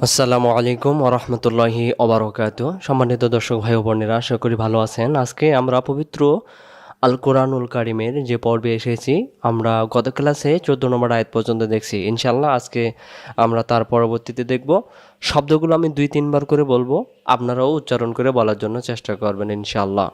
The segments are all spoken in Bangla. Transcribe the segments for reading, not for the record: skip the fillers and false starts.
আসসালামু আলাইকুম ওরহমতুল্লাহি ওবারাকাতুহু। সম্মানিত দর্শক ভাই ও বোনেরা, আশা করি ভালো আছেন। আজকে আমরা পবিত্র আল কোরআনুল কারিমের যে পর্বে এসেছি, আমরা গত ক্লাসে 14 নম্বর আয়াত পর্যন্ত দেখছি। ইনশাল্লাহ আজকে আমরা তার পরবর্তীতে দেখব। শব্দগুলো আমি 2-3 বার করে বলবো, আপনারাও উচ্চারণ করে বলার জন্য চেষ্টা করবেন ইনশাল্লাহ।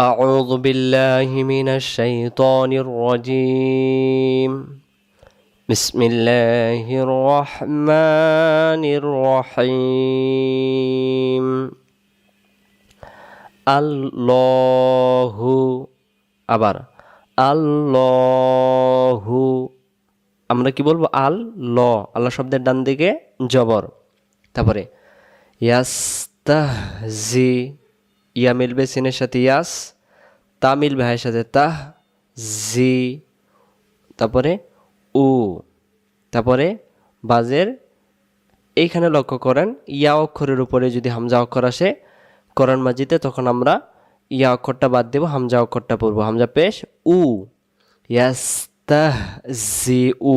আউযু বিল্লাহি মিনাশ শাইতানির রাজিম। بسم الله الرحمن الرحيم আল্লাহু, আবার আল্লাহু। আমরা কি বলবো? আল্লাহ শব্দের ডান দিকে জবর। তারপরে ইয়াস্তাহজি, ইয়া মিলবে সিনের সাথে ইয়াস, তা মিলবে হায়ের সাথে তাহ, জি, তারপরে উ, তারপরে বাজের এইখানে লক্ষ্য করেন, ইয়া অক্ষরের উপরে যদি হামজা অক্ষর আসে কোরআন মাজিদে, তখন আমরা ইয়া অক্ষরটা বাদ দেব, হামজা অক্ষরটা পড়বো, হামজা পেশ উ। ইয়াস্তাহজি উ,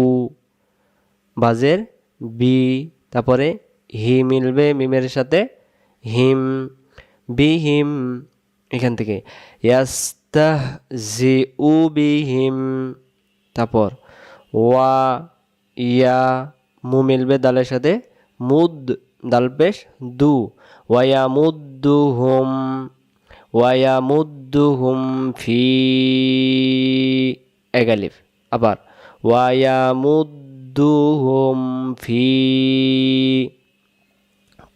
বাজের বি, তারপরে হি মিলবে মিমের সাথে হিম, বিহিম, এখান থেকে ইয়াস্তাহজি উ বিহিম। তারপর ওয়া, ইয়া, মু মিলবে দালের সাথে মুদ, দাল পেশ দু, ওয়ায়া মুদ্দু হুম, ওয়ায়া মুদ্দু হুম ফি, এগালিফ। আবার ওয়ায়া মুদ্দু হুম ফি,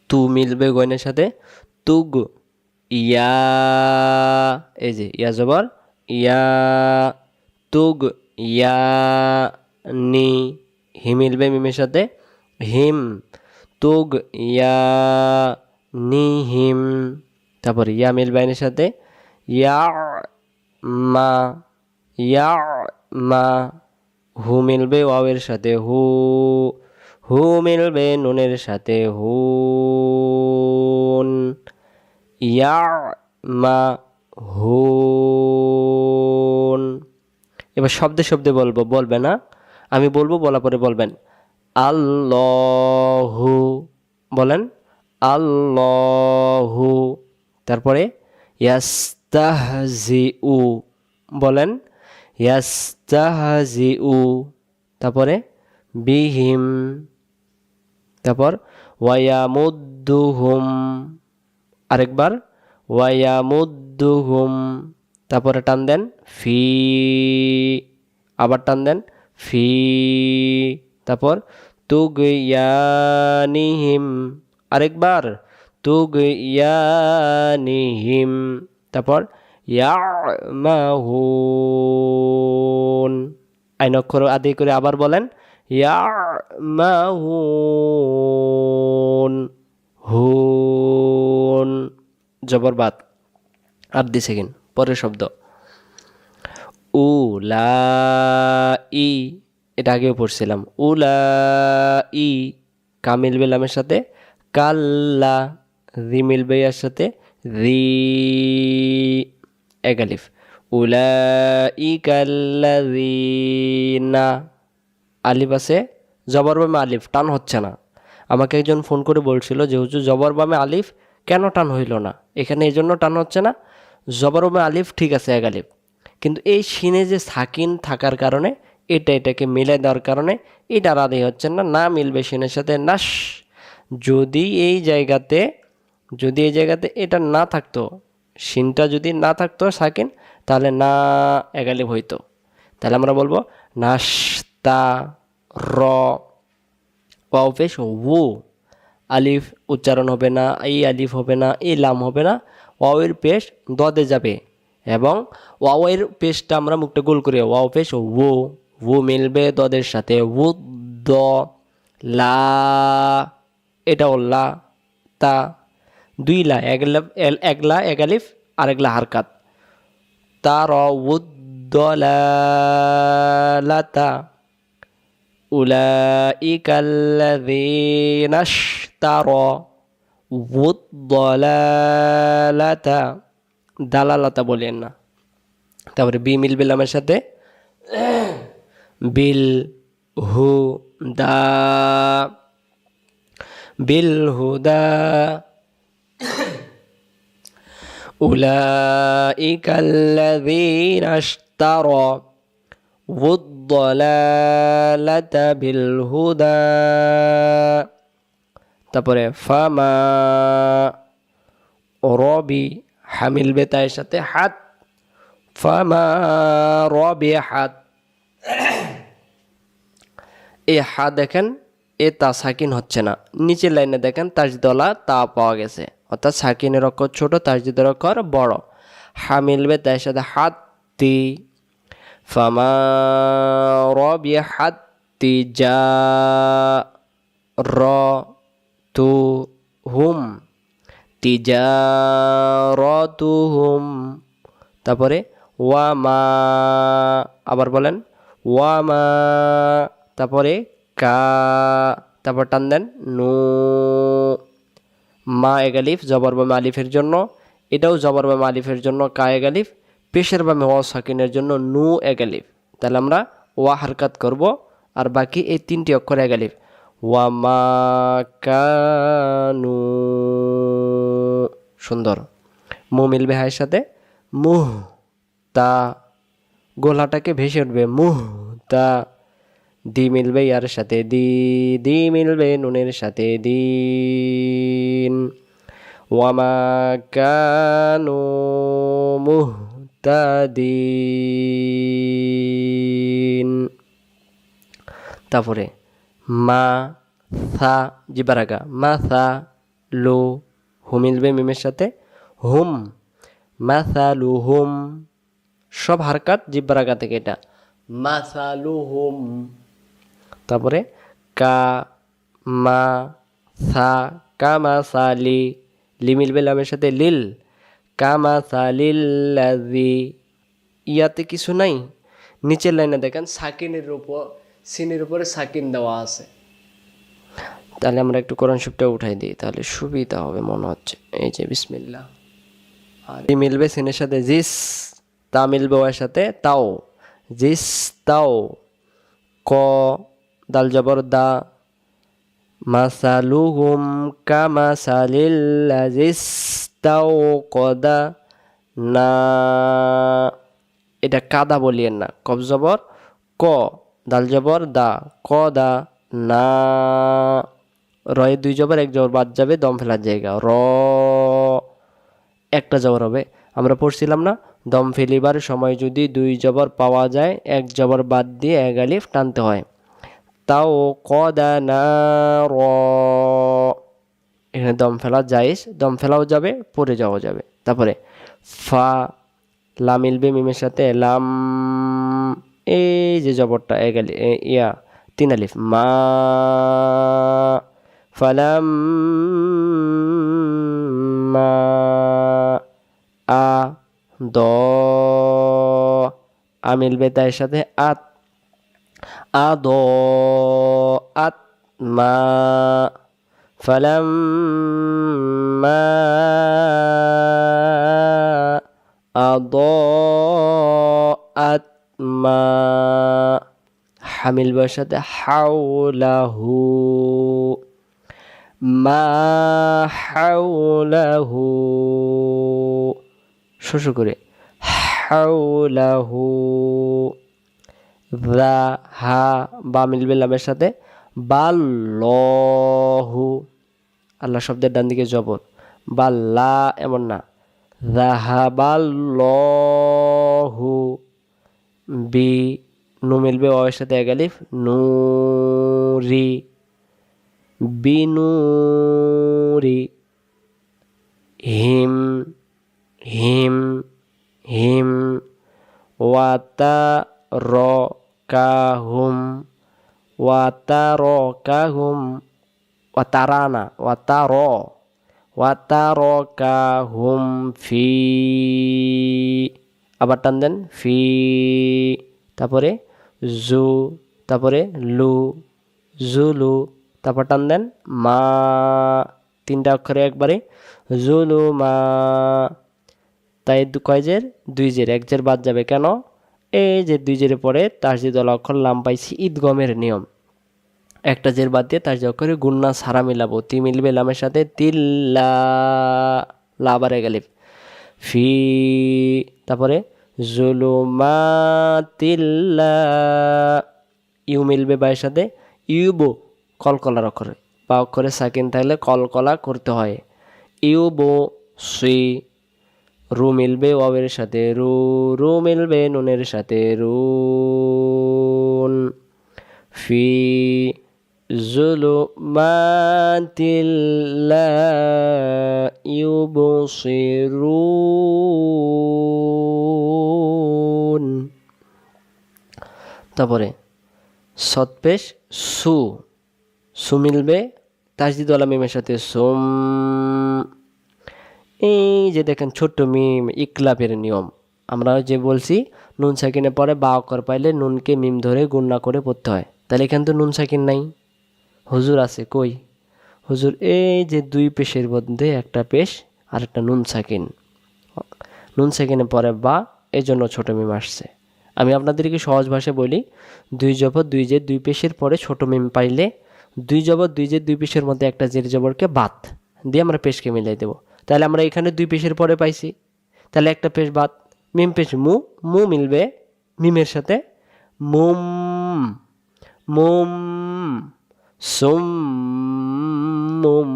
তু মিলবে গয়নের সাথে তুগ, ইয়া, এই যে ইয়া জবর ইয়া, তুগ ইয়া নি, হি মিলবে মিমের সাথে হিম, তুগ ইয়া নি হিম। তারপর ইয়া মিলবে আইনের সাথে ইয়া মা, ইয়া মা। হু মিলবে ওয়াওয়ের সাথে হু, হু মিলবে নুনের সাথে হুন, ইয়া মা হুন। এবার শব্দে শব্দে বলবো, বলবে না, আমি বলবো, বলা পরে বলবেন। আল্লাহু, বলেন আল্লাহু। তারপরে ইয়াস্তাহজিউ, বলেন ইয়াস্তাহজিউ। তারপরে বিহিম, তারপর ওয়ায়ামুদ্দুহুম, আরেকবার ওয়ায়ামুদ্দুহুম। তারপরে টান দেন ফি, আবার টান দেন ফি। তারপর তুগয়ানিহিম, আরেকবার তুগয়ানিহিম। তারপর ইয়ামাহুন, আইন অক্ষর আদি করে আবার বলেন ইয়ামাহুন, হুন, জবর বাদ, আর 2 সেকেন্ড পরের শব্দ উলাই, এটা আগেও পড়ছিলাম। উলাই, কা মিলবে লামের সাথে কাল্লা, রি মিলবে এর সাথে রি, এগালিফ। উলাই কাল্লাযিনা, আলিফ আছে, জবর বামে আলিফ, টান হচ্ছে না। আমাকে একজন ফোন করে বলছিল যে হুজুর জবর বামে আলিফ কেন টান হইল না, এখানে এই জন্য টান হচ্ছে না। জবর বামে আলিফ ঠিক আছে, এক আলিফ, কিন্তু এই সিনে যে সাকিন থাকার কারণে এটাকে মিলে দেওয়ার কারণে এটা আদায় হচ্ছে না, না মিলবে সিনের সাথে নাস। যদি এই জায়গাতে এটা না থাকতো, সিনটা যদি না থাকতো সাকিন, তাহলে না এগালিফ হইতো। তাহলে আমরা বলবো নাস্তা, র, ওয়াও পেশ ও, আলিফ উচ্চারণ হবে না, এই আলিফ হবে না, এই লাম হবে না, ওয়াওয়ের পেশ দদে যাবে, এবং ওয়াওয়ের পেশটা আমরা মুখটা গোল করে ওয়াও পেশ ও মিলবে দদের সাথে ও, দ, লা, এটাও লা, তা, 2 লা, একলা এক আলিফ, আরেকলা হারকাত, তার উদ্দলালাতা, উলাইকাল্লাযীনা ইশতারা উদ্দলালাতা, দালালাতা বলেন না। তারপরে বি মিলবে লামের সাথে বিল, হু, দা, বিল হুদা উলাইকাল্লাযীনা ইশতারা উদ-দালালাতা বিল হুদা। তারপরে ফামা রবি হামিল বেতায়ের সাথে হাত, ফামা রবি হাত। এই হা দেখেন এ তা সাকিন হচ্ছে না। নিচের লাইনে দেখেন তাজদলা তা পাওয়া গেছে, অর্থাৎ সাকিনের অক্ষর ছোট, তাজদিদের অক্ষর বড়। হা মিলবে তার সাথে হাত্তি, ফামা রবি হাত্তি যা র তু হুম তিজারতুহুম। তারপরে ওয়ামা, আবার বলেন ওয়ামা। তারপরে কা, তারপর টান দেন নু। মা এগালিফ জবর বামে আলিফের জন্য, এটাও জবর বামে আলিফের জন্য কা এগালিফ, পেশের বামে ওয়া সাকিনের জন্য নু এগালিফ। তাহলে আমরা ওয়া হারকাত করব, আর বাকি এই তিনটি অক্ষর এগালিফ। ওয়ামা কানু, সুন্দর। মু মিলবে হায়ের সাথে মুহ তা, গোলাটাকে ভেসে উঠবে মুহ তা। দি মিলবে ইয়ার সাথে দি, দি মিলবে নুনের সাথে দিন। ওয়ামা কানু মুহতাদিন। তারপরে মা সা জিবারাগা মা সা লো, হু মিলবে মিমের সাথে হুম, মাসালু হুম। সব হারকাত জিব্বারাগা থেকে এটা মাসালু হুম। তারপরে কা মা সা কামা সালি, লি মিলবে লামের সাথে লিল, কামা সালিল্লাযী। ইয়াতে কিছু নাই, নিচের লাইনে দেখেন সাকিনের উপর সিনের উপরে সাকিন দেওয়া আছে। তাহলে আমরা একটু কোরআন শরীফটা উঠাই দিই, তাহলে সুবিধা হবে মনে হচ্ছে। এই যে বিসমিল্লাহ, আর মিলবে সিনের সাথে জিস, তা মিলবে ওর সাথে তাও, জিস তাও। ক দাল জবর দা, মাসালুহুম কামাসালিল্লাযী ইসতাওকাদা না, এটা কাদা বলিয়েন না, কফ জবর ক, দাল জবর দা, ক দা না। রয়ে দুই জবর এক জবর বাদ যাবে, দম ফেলার জায়গা র, একটা জবর হবে। আমরা পড়ছিলাম না, দম ফেলিবার সময় যদি দুই জবর পাওয়া যায়, এক জবর বাদ দিয়ে এক আলিফ টানতে হয়। তাও কদা না র, এখানে দম ফেলা জায়েজ, দম ফেলাও যাবে, পড়ে যাওয়া যাবে। তারপরে ফা লা মিলবে মিমের সাথে লাম, এই যে জবরটা এক আলিফ ইয়া তিন আলিফ মা, ফালাম মা আ দ, আ মিলবে তার সাথে আত, আদ আত মা, ফালাম্মা আদাআত মা। হামিল বয়ের সাথে হাওলাহু, মা হাওলাহু, শোষ করে হাওলাহু। দা হা বা মিলবে লামের সাথে বাল্লহু, আল্লাহ শব্দের ডান দিকে জবর, বাল্লা এমন না, যাহাবাল্লহু। বি নু মিলবে ওয়ের সাথে এক আলিফ নূরি, বিনুরি। হিম হিম হিম ওয়াতারকাহুম, ওয়াতারকাহুম, ওয়াতারানা ওয়াতারকাহুম ফি, আবার টান দেন ফি। তারপরে জু, তারপরে লু, জুলু, তারপর টান দেন মা, তিনটা অক্ষরে একবারে জুলু মা। তাই কয় জের, দুই জের, এক জের বাদ যাবে কেন, এই যে দুই জেরে পরে তাসদিদ ওয়ালা অক্ষর লাম পাইছি, ঈদগমের নিয়ম। একটা জের বাদ দিয়ে তার যোগ করে গুন্না সারা মিলাবো। তি মিলবে লামের সাথে, তিল্লা, লা আবার এক আলিফ। ফি, তারপরে জুলুমাতিল্লা, ইউ মিলবে বায়ের সাথে, ইউবো, কলকলার অক্ষরে, বা অক্ষরে সাকিন থাকলে কলকলা করতে হয়। ইউবো সি, রু মিলবে ওয়াবের সাথে, রু, রু মিলবে নুনের সাথে, রুন। ফি জুলুমাতিল্লা ইউবসিরুন। তারপরে সৎপেশ সু, সু মিলবে তাজদিদ ওয়ালা মিমের সাথে, সুম। এই যে দেখেন ছোট্ট মিম, ইকলাবের নিয়ম। আমরা যে বলছি নুন সাকিনের পরে বা অক্ষর পাইলে নুনকে মিম ধরে গুণনা করে পড়তে হয়। তাহলে এখানে তো নুন সাকিন নাই, হুজুর আছে কই? হুজুর এই যে দুই পেশের মধ্যে একটা পেশ আর একটা নুন সাকিন, নুন সাকিনের পরে বা, এই জন্য ছোট মিম আসছে। আমি আপনাদেরকে সহজ ভাষায় বলি, দুই জবর দুই জের দুই পেশের পরে ছোট মিম পাইলে দুই জবর দুই জের দুই পেশের মধ্যে একটা জের জবরকে বাদ দিয়ে আমরা পেশকে মিলাই দেবো। তাহলে আমরা এখানে দুই পেশের পরে পাইছি, তাহলে একটা পেশ বাদ, মিম পেশ মু, মু মিলবে মিমের সাথে, মুম, মুম, সুম, মুম।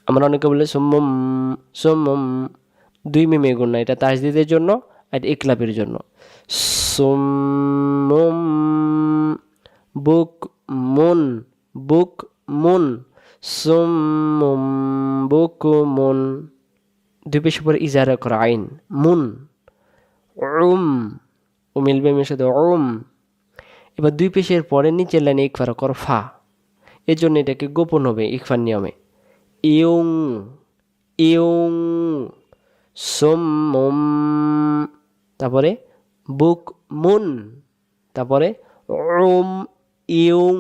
আমরা অনেকে বলে সুম্মুম, সুম্মুম, দুই মিমে গুণ না, এটা তাজদিদের জন্য আর ইকলাবের জন্য। সুম্মুম, বুক মুন, বুক মুন, সুম্মুম বুক মুন, দুই পেশ পরে ইজারা করা আইন, মুন। উম, ও মিলবে মেয়ের সাথে উম। এবার দুই পেশের পরে নিচের লাইনে ইকফারা কর ফা, এর জন্য এটাকে গোপন হবে ইকফার নিয়মে। ইউং, ইউং, সুম্মুম, তারপরে বুক মুন, তারপরে উম, ইউং,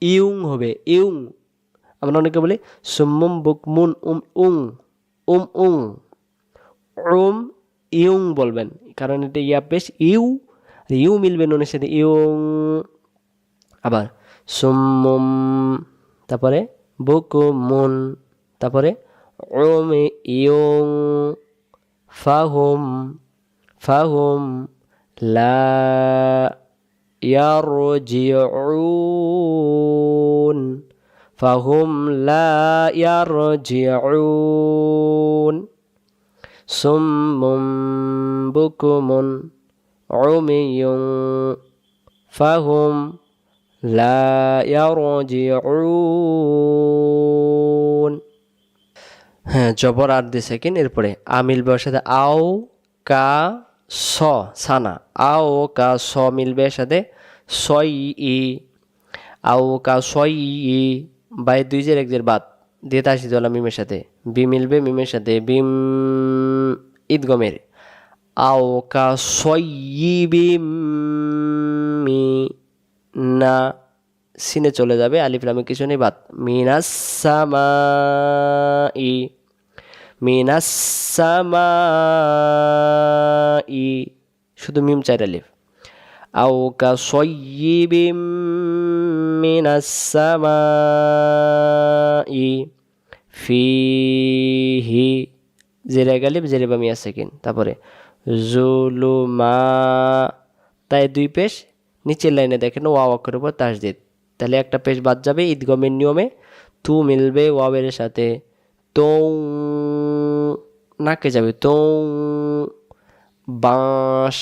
ইউং হবে ইউং। আমরা অনেকে বলি সুম্মুম বুক মুন উম উং, উং, উম ইউং বলবেন, কারণ এটা ইয়া পেশ ইউ, ইউ মিলবে নুনের সাথে, ইউং। আবার সুম্মুম, তারপরে বুকুমুন, তারপরে ইউং, ফাহুম, ফাহুম লা ইয়ারজিউন, ফাহুম লা ইয়ারজিউন। সুম্মুম বুকুমুন উমিয়ুন ফাহুম লা ইয়ারজিউন। হ্যাঁ, জবর আর দি সেকেন্ড, এরপরে আ মিলবে ওর সাথে আও, কা, স, সানা, আও কা স মিলবে এর সাথে, সই ই, আও কা সই ই, বাই দুই জের এক জের বাদ দিয়ে তাসদিদ ওয়ালা মিমের সাথে, বি মিলবে মিমের সাথে, বিম, ঈদগমের, আও কা সয়্যিবিম মি না, সিনে চলে যাবে, আলিফ লামে কিছু নেই বাদ, মিনাস সামাই, মিনাস সামাই, শুধু মিম চার আলিফ। আও কা সয়্যিবিম মিনাস সামাই ফিহি, জেরে গালিব জেরে বা মিয়া সেকেন্ড, তারপরে জুলুমা, তাই দুই পেশ, নিচের লাইনে দেখেন ওয়াও অক্ষরের উপর তাসদিদ, তাহলে একটা পেশ বাদ যাবে ঈদগমের নিয়মে, তু মিলবে ওয়াবের সাথে, তৌ, নাকে যাবে তৌ, বাঁশ,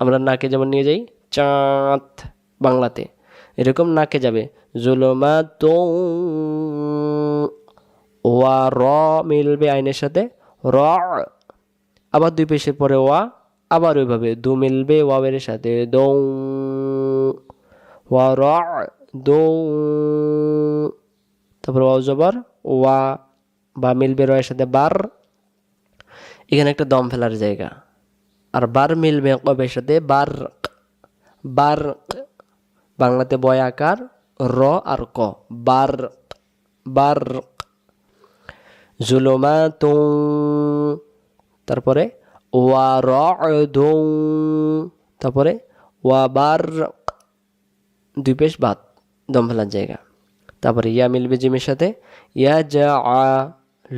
আমরা নাকে যেমন নিয়ে যাই চাঁদ বাংলাতে, এরকম নাকে যাবে জুলুমা তৌ, ওয়া র মিলবে আইনের সাথে, র, আবার দুই পেশের পরে ওয়া, আবার ওইভাবে দু মিলবে ওয়াবের সাথে, দৌ, ওয়া র, দৌ, তারপর ওয়া জবর ওয়া, বা মিলবে রয়ের সাথে বার, এখানে একটা দম ফেলার জায়গা, আর বার মিলবে কবের সাথে, বার, বার, বাংলাতে বয় আকার র আর ক, বার, বার, জুলুমাতুন, তারপরে ওয়া রা'দুন, তারপরে ওয়া বার, দুই পেশ বাদ, দম ফেলার জায়গা। তারপরে ইয়া মিলবে জিমের সাথে, ইয়া যা আ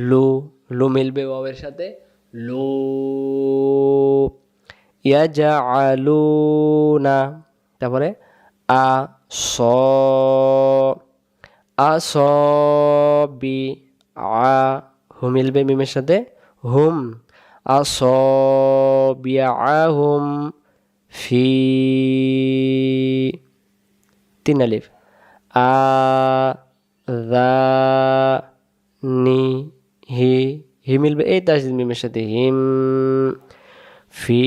লু, লু মিলবে ওয়াওয়ের সাথে, লু, ইয়া যা আলু না। তারপরে আ স, আ স বি, আ হু মিলবে মিমের সাথে, হুম, আ স বিয়া হুম, ফি, তিন আলিফ, আ দা নি হি, হি মিলবে এই তাসদিদ মিমের সাথে, হিম, ফি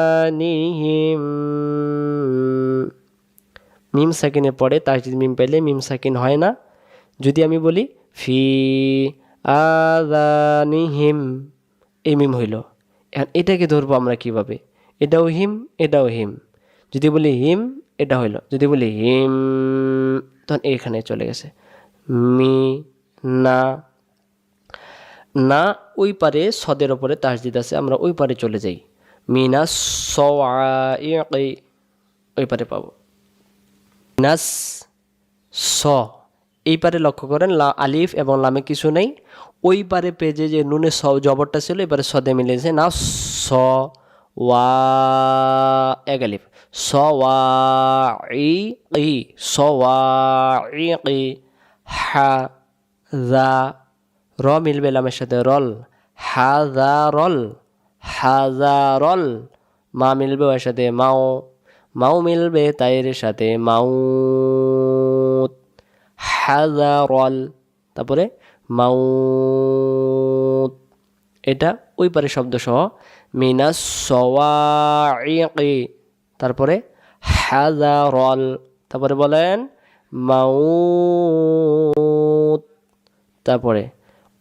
আযানিহিম, মিম সাকিনের পরে তাসদিদ মিম পেলে মিম সাকিন হয় না। যদি আমি বলি ফি আযানিহিম, এই মিম হইল। এখন এটাকে ধরবো আমরা কিভাবে? এটাও হিম, এটাও হিম। যদি বলি হিম, এটা হইল। যদি বলি হিম, তখন এখানে চলে গেছে। মি না, না ওই পারে সদের ওপরে তাসদিদ আছে, আমরা ওই পারে চলে যাই। মিনা সওয়াইকি, ওই পারে পাবো। নাস স, এই পারে লক্ষ্য করেন আলিফ এবং লামে কিছু নেই। ওই পারে পেজে যে নুনে স জবরটা ছিল এবারে সদে মিলেছে, না স ওয়া এক আলিফ, স ওয়া ই, স ওয়া ই, হা দা, র মিলবে লামের সাথে রল, হাজারল, হাজারল, মা মিলবে ওর সাথে মাও, মাও মিলবে তাইয়ের সাথে মাউত, হাজারল, তারপরে মাউত। এটা ওই পারে শব্দ সহ মিনাস সওয়াইকি, তারপরে হাজারল, তারপরে বলেন মাউত, তারপরে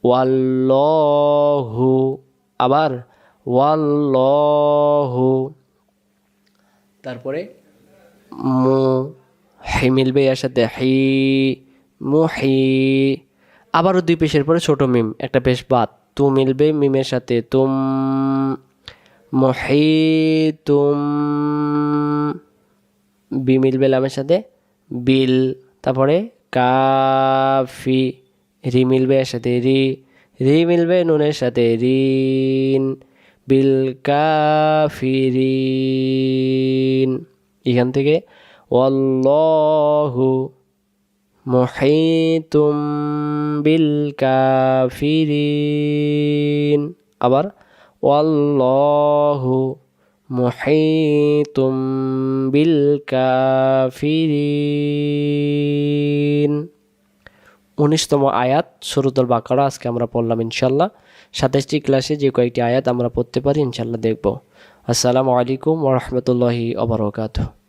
ওয়াল্লাহু, আবার ওয়াল্লাহু, তারপরে মু, হি মিলবে এর সাথে হি, মুহি, আবারও দুই পেশের পরে ছোট মিম, একটা পেশ বাদ, তু মিলবে মিমের সাথে তুম, মুহিতুম, বি মিলবে লামের সাথে বিল, তারপরে কাফি, রি মিলবে এর সাথে রি, রি মিলবে নুনের সাথে রিন, বিল কাফিরিন। এখান থেকে ওয়াল্লাহু মুহিতুম বিল কাফিরিন, আবার ওয়াল্লাহু মুহিতুম বিল কাফিরিন। 19তম আয়াত সূরাতুল বাকারা আজকে আমরা পড়লাম ইনশাল্লাহ। 27টি ক্লাসে যে কয়েকটি আয়াত আমরা পড়তে পারি ইনশাল্লাহ দেখব। আসসালামু আলাইকুম ওয়া রাহমাতুল্লাহি ওয়া বারাকাতুহু।